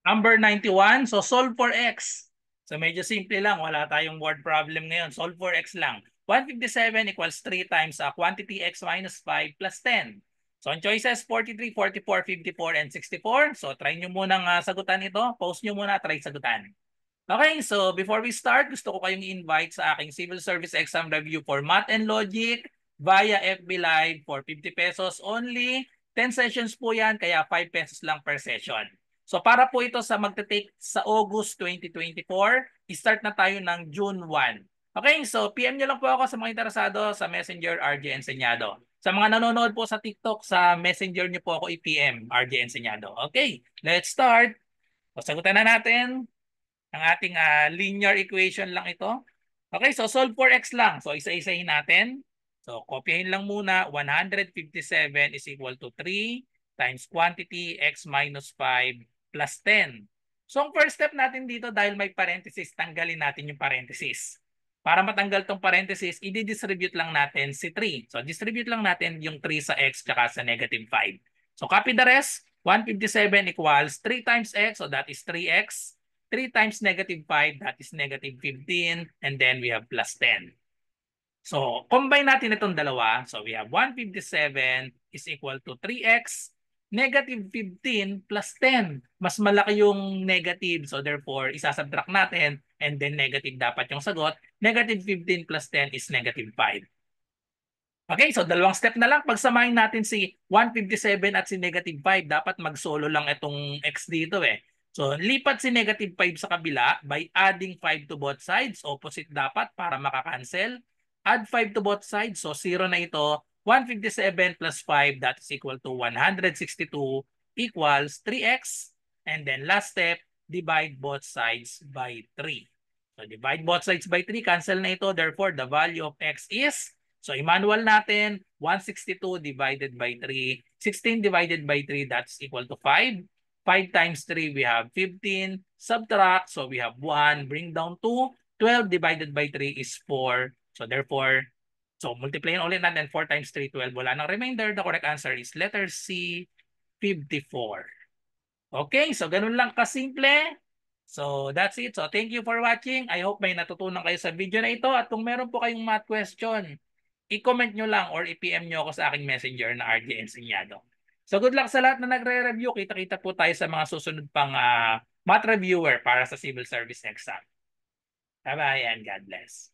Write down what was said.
Number 91, so solve for x. So medyo simple lang, wala tayong word problem ngayon. Solve for x lang. 157 equals 3 times quantity x minus 5 plus 10. So ang choices, 43, 44, 54, and 64. So try nyo munang sagutan ito. Post nyo muna, try sagutan. Okay, so before we start, gusto ko kayong i-invite sa aking Civil Service Exam Review for Math and Logic via FB Live for 50 pesos only. 10 sessions po yan, kaya 5 pesos lang per session. So para po ito sa magte-take sa August 2024, i-start na tayo ng June 1. Okay, so PM nyo lang po ako sa mga interesado sa Messenger RJ Enseñado. Sa mga nanonood po sa TikTok, sa Messenger nyo po ako i-PM RJ Enseñado. Okay, let's start. So sagutan na natin ang ating linear equation lang ito. Okay, so solve for x lang. So isa-isahin natin. So kopyahin lang muna. 157 is equal to 3 times quantity x minus 5 plus 10. So ang first step natin dito, dahil may parenthesis, tanggalin natin yung parenthesis. Para matanggal tong parenthesis, i-distribute lang natin si 3. So distribute lang natin yung 3 sa x tsaka sa negative 5. So copy the rest. 157 equals 3 times x, so that is 3x. 3 times negative 5, that is negative 15. And then we have plus 10. So, combine natin itong dalawa. So, we have 157 is equal to 3x, negative 15 plus 10. Mas malaki yung negative. So, therefore, isasubtract natin. And then, negative dapat yung sagot. Negative 15 plus 10 is negative 5. Okay, so dalawang step na lang. Pagsamahin natin si 157 at si negative 5, dapat mag-solo lang itong x dito eh. So, lipat si negative 5 sa kabila by adding 5 to both sides. Opposite dapat para makakancel. Add 5 to both sides. So, 0 na ito. 157 plus 5, that is equal to 162 equals 3x. And then last step, divide both sides by 3. So, divide both sides by 3. Cancel na ito. Therefore, the value of x is, so i-manual natin, 162 divided by 3. 16 divided by 3, that's equal to 5. 5 times 3, we have 15. Subtract, so we have 1. Bring down 2. 12 divided by 3 is 4. So therefore, so multiplyin ulit natin. 4 times 3, 12. Wala nang remainder. The correct answer is letter C, 54. Okay, so ganun lang kasimple. So that's it. So thank you for watching. I hope may natutunan kayo sa video na ito. At kung meron po kayong math question, i-comment nyo lang or i-PM nyo ako sa aking messenger na RJ Enseñado. So good luck sa lahat na nagre-review. Kita-kita po tayo sa mga susunod pang math reviewer para sa civil service exam. Bye-bye and God bless.